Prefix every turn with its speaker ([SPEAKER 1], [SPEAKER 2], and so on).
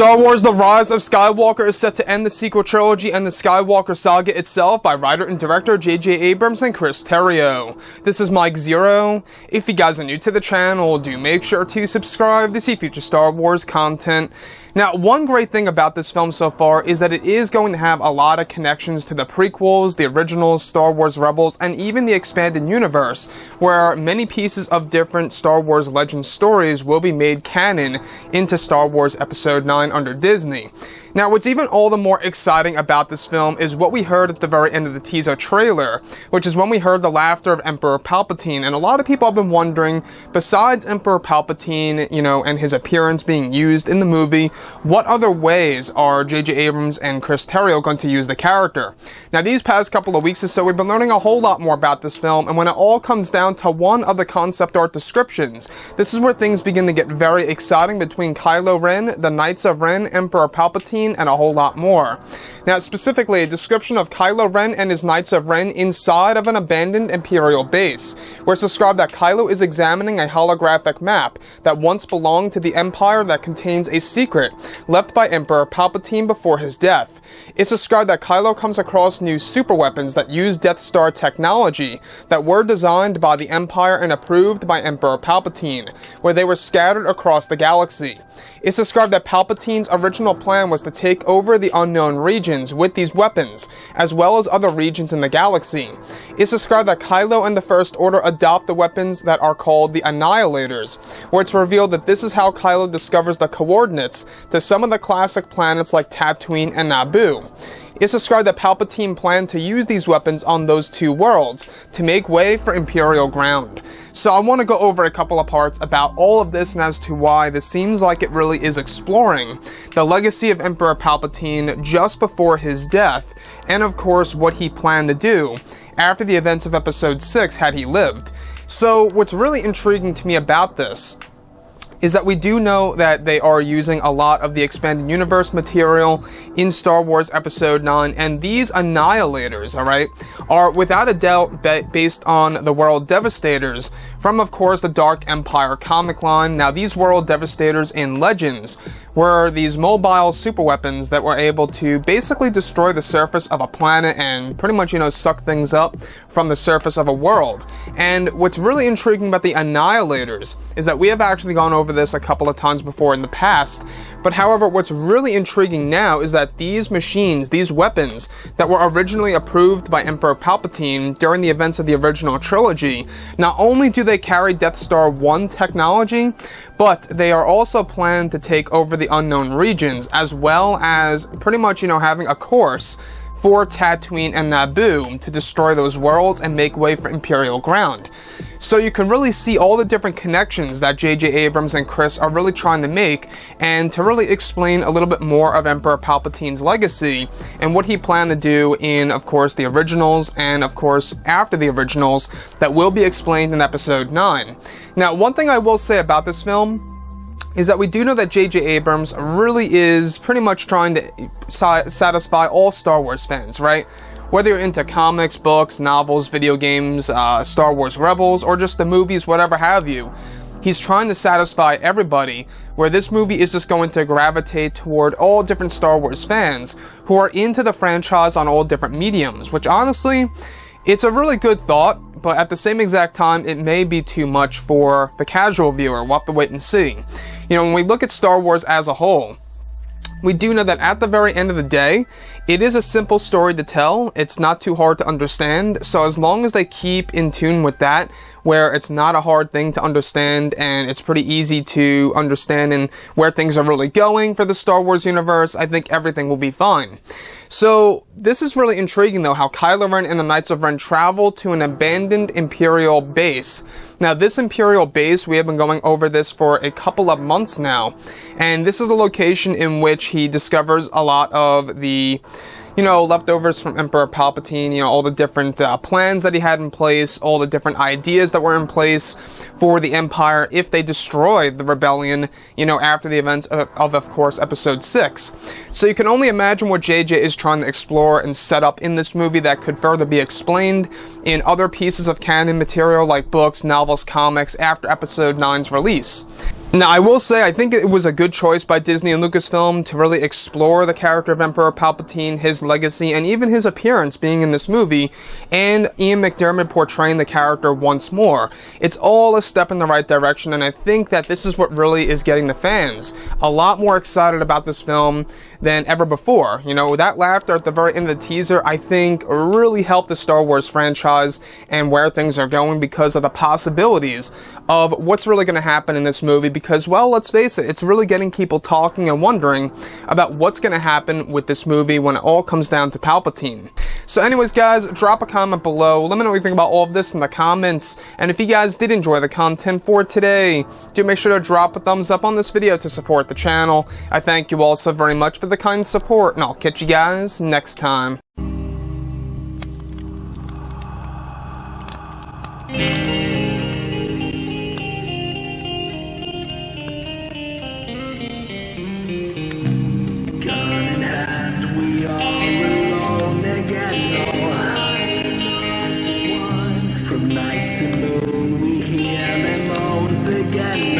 [SPEAKER 1] Star Wars The Rise of Skywalker is set to end the sequel trilogy and the Skywalker saga itself by writer and director J.J. Abrams and Chris Terrio. This is Mike Zero. If you guys are new to the channel, do make sure to subscribe to see future Star Wars content. Now, one great thing about this film so far is that it is going to have a lot of connections to the prequels, the originals, Star Wars Rebels, and even the expanded universe, where many pieces of different Star Wars Legends stories will be made canon into Star Wars Episode 9 under Disney. Now, what's even all the more exciting about this film is what we heard at the very end of the teaser trailer, which is when we heard the laughter of Emperor Palpatine, and a lot of people have been wondering, besides Emperor Palpatine, and his appearance being used in the movie, what other ways are J.J. Abrams and Chris Terrio going to use the character? Now, these past couple of weeks or so, we've been learning a whole lot more about this film, and when it all comes down to one of the concept art descriptions, this is where things begin to get very exciting between Kylo Ren, the Knights of Ren, Emperor Palpatine, and a whole lot more. Now, specifically, a description of Kylo Ren and his Knights of Ren inside of an abandoned Imperial base, where it's described that Kylo is examining a holographic map that once belonged to the Empire that contains a secret left by Emperor Palpatine before his death. It's described that Kylo comes across new superweapons that use Death Star technology that were designed by the Empire and approved by Emperor Palpatine, where they were scattered across the galaxy. It's described that Palpatine's original plan was to take over the unknown regions with these weapons, as well as other regions in the galaxy. It's described that Kylo and the First Order adopt the weapons that are called the Annihilators, where it's revealed that this is how Kylo discovers the coordinates to some of the classic planets like Tatooine and Naboo. It's described that Palpatine planned to use these weapons on those two worlds to make way for Imperial ground. So I want to go over a couple of parts about all of this and as to why this seems like it really is exploring the legacy of Emperor Palpatine just before his death, and of course what he planned to do after the events of Episode 6 had he lived. So what's really intriguing to me about this is that we do know that they are using a lot of the expanded universe material in Star Wars Episode 9, and these Annihilators, alright, are without a doubt based on the World Devastators from, of course, the Dark Empire comic line. Now, these World Devastators in Legends were these mobile superweapons that were able to basically destroy the surface of a planet and pretty much, suck things up from the surface of a world. And what's really intriguing about the Annihilators is that we have actually gone over this a couple of times before in the past, but however, what's really intriguing now is that these machines, these weapons that were originally approved by Emperor Palpatine during the events of the original trilogy, not only do they carry Death Star 1 technology, but they are also planned to take over the unknown regions, as well as pretty much, having a course for Tatooine and Naboo to destroy those worlds and make way for Imperial ground. So you can really see all the different connections that J.J. Abrams and Chris are really trying to make, and to really explain a little bit more of Emperor Palpatine's legacy and what he planned to do in, of course, the originals and, of course, after the originals that will be explained in Episode 9. Now, one thing I will say about this film is that we do know that J.J. Abrams really is pretty much trying to satisfy all Star Wars fans, right? Whether you're into comics, books, novels, video games, Star Wars Rebels, or just the movies, whatever have you, he's trying to satisfy everybody, where this movie is just going to gravitate toward all different Star Wars fans who are into the franchise on all different mediums, which honestly, it's a really good thought, but at the same exact time, it may be too much for the casual viewer. We'll have to wait and see. When we look at Star Wars as a whole, we do know that at the very end of the day, it is a simple story to tell. It's not too hard to understand. So as long as they keep in tune with that, where it's not a hard thing to understand and it's pretty easy to understand and where things are really going for the Star Wars universe, I think everything will be fine. So this is really intriguing though, how Kylo Ren and the Knights of Ren travel to an abandoned Imperial base. Now this Imperial base, we have been going over this for a couple of months now, and this is the location in which he discovers a lot of the leftovers from Emperor Palpatine, all the different plans that he had in place, all the different ideas that were in place for the Empire if they destroyed the rebellion, after the events of course, Episode 6. So you can only imagine what JJ is trying to explore and set up in this movie that could further be explained in other pieces of canon material like books, novels, comics after Episode 9's release. Now, I will say, I think it was a good choice by Disney and Lucasfilm to really explore the character of Emperor Palpatine, his legacy, and even his appearance being in this movie, and Ian McDiarmid portraying the character once more. It's all a step in the right direction, and I think that this is what really is getting the fans a lot more excited about this film than ever before. You know, that laughter at the very end of the teaser, I think, really helped the Star Wars franchise and where things are going because of the possibilities of what's really going to happen in this movie. Because, well, let's face it, it's really getting people talking and wondering about what's going to happen with this movie when it all comes down to Palpatine. So anyways, guys, drop a comment below. Let me know what you think about all of this in the comments. And if you guys did enjoy the content for today, do make sure to drop a thumbs up on this video to support the channel. I thank you all so very much for the kind support, and I'll catch you guys next time.
[SPEAKER 2] Night to moon, we hear them moans again.